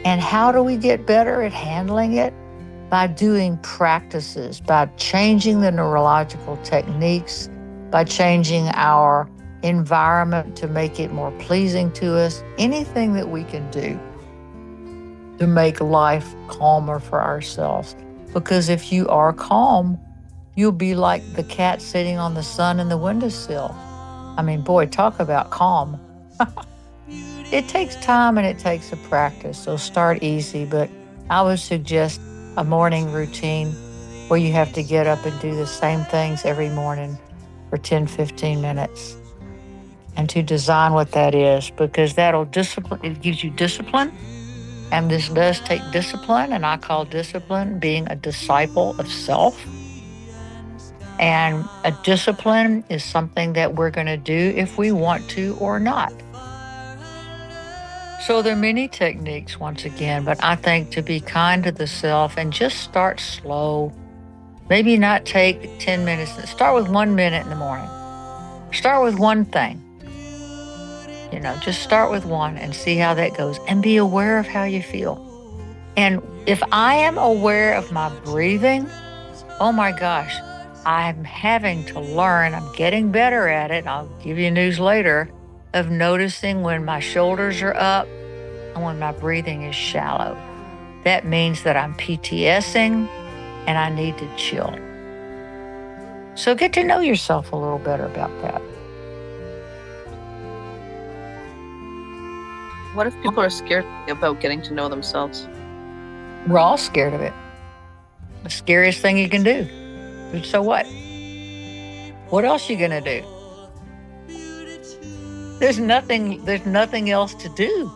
And how do we get better at handling it? By doing practices, by changing the neurological techniques, by changing our environment to make it more pleasing to us, anything that we can do to make life calmer for ourselves. Because if you are calm, you'll be like the cat sitting on the sun in the windowsill. I mean, boy, talk about calm. It takes time and it takes a practice. So start easy, but I would suggest a morning routine where you have to get up and do the same things every morning for 10, 15 minutes and to design what that is because that'll discipline, it gives you discipline. And this does take discipline. And I call discipline being a disciple of self. And a discipline is something that we're going to do if we want to or not. So there are many techniques once again, but I think to be kind to the self and just start slow. Maybe not take 10 minutes. Start with 1 minute in the morning. Start with one thing. Just start with one and see how that goes and be aware of how you feel. And if I am aware of my breathing, oh my gosh, I'm having to learn. I'm getting better at it. I'll give you news later of noticing when my shoulders are up and when my breathing is shallow. That means that I'm PTSing and I need to chill. So get to know yourself a little better about that. What if people are scared about getting to know themselves? We're all scared of it. The scariest thing you can do. But so what? What else you gonna do? There's nothing else to do.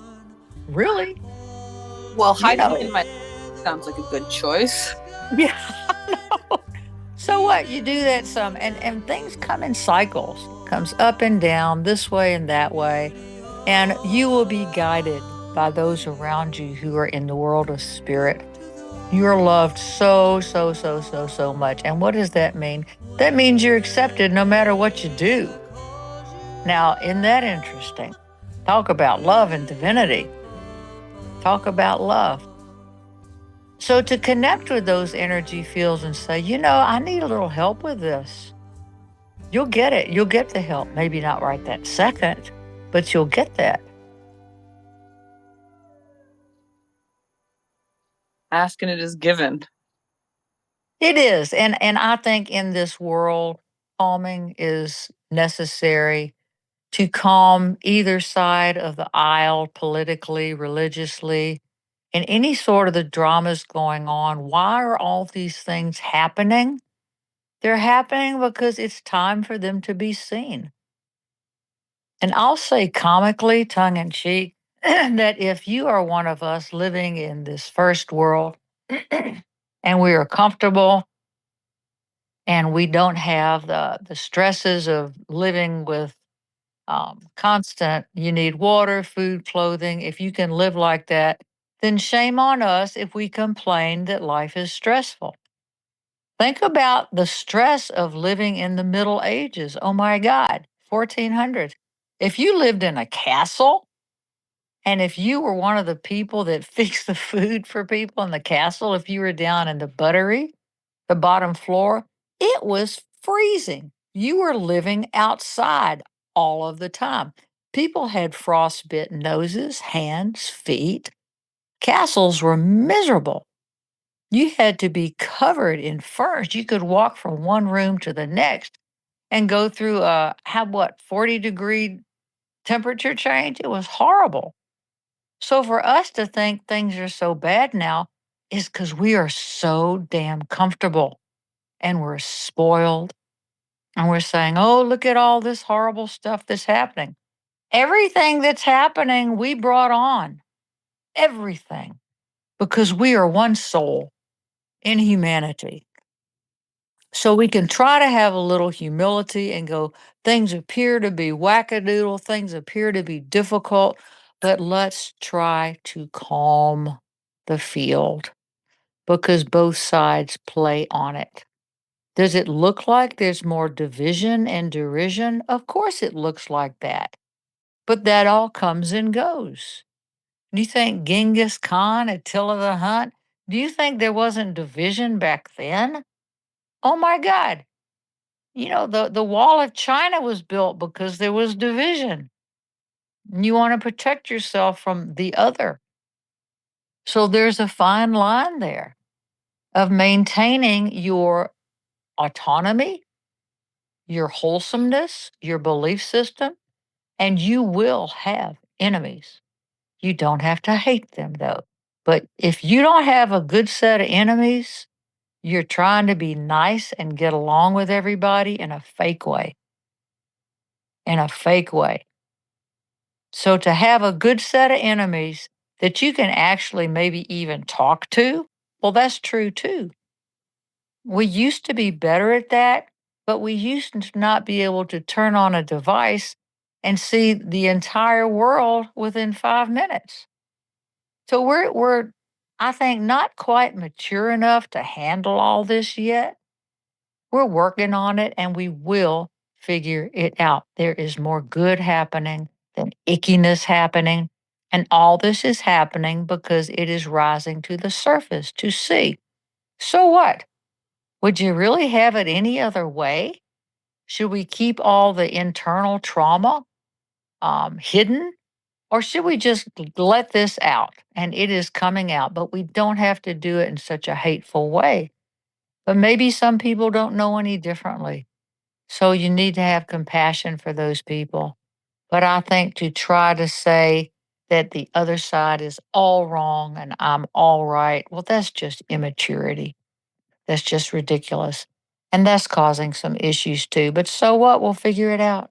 Really. Well, You hiding know. in my sounds like a good choice. Yeah, I know. So what? You do that some and things come in cycles. Comes up and down, this way and that way. And you will be guided by those around you who are in the world of spirit. You are loved so, so, so, so, so much. And what does that mean? That means you're accepted no matter what you do. Now, isn't that interesting? Talk about love and divinity. Talk about love. So to connect with those energy fields and say, I need a little help with this. You'll get it. You'll get the help. Maybe not right that second, but you'll get that. Ask and it is given. It is. And I think in this world, calming is necessary to calm either side of the aisle politically, religiously, and any sort of the dramas going on. Why are all these things happening? They're happening because it's time for them to be seen. And I'll say comically, tongue in cheek, that if you are one of us living in this first world and we are comfortable and we don't have the stresses of living with constant, you need water, food, clothing. If you can live like that, then shame on us if we complain that life is stressful. Think about the stress of living in the Middle Ages. Oh my God, 1400s. If you lived in a castle and if you were one of the people that fixed the food for people in the castle, if you were down in the buttery, the bottom floor, it was freezing. You were living outside all of the time. People had frostbitten noses, hands, feet. Castles were miserable. You had to be covered in furs. You could walk from one room to the next and go through 40-degree temperature change. It was horrible. So for us to think things are so bad now is because we are so damn comfortable and we're spoiled and we're saying, oh, look at all this horrible stuff that's happening. Everything that's happening, we brought on. Everything. Because we are one soul in humanity. So we can try to have a little humility and go, things appear to be wackadoodle, things appear to be difficult, but let's try to calm the field because both sides play on it. Does it look like there's more division and derision? Of course it looks like that, but that all comes and goes. Do you think Genghis Khan, Attila the Hun, do you think there wasn't division back then? Oh my God. The wall of China was built because there was division. You want to protect yourself from the other. So there's a fine line there of maintaining your autonomy, your wholesomeness, your belief system, and you will have enemies. You don't have to hate them though. But if you don't have a good set of enemies, you're trying to be nice and get along with everybody in a fake way. In a fake way. So to have a good set of enemies that you can actually maybe even talk to, well, that's true too. We used to be better at that, but we used to not be able to turn on a device and see the entire world within 5 minutes. So we're I think not quite mature enough to handle all this yet. We're working on it and we will figure it out. There is more good happening than ickiness happening. And all this is happening because it is rising to the surface to see. So what? Would you really have it any other way? Should we keep all the internal trauma hidden? Or should we just let this out? And it is coming out, but we don't have to do it in such a hateful way. But maybe some people don't know any differently. So you need to have compassion for those people. But I think to try to say that the other side is all wrong and I'm all right, well, that's just immaturity. That's just ridiculous. And that's causing some issues too. But so what? We'll figure it out.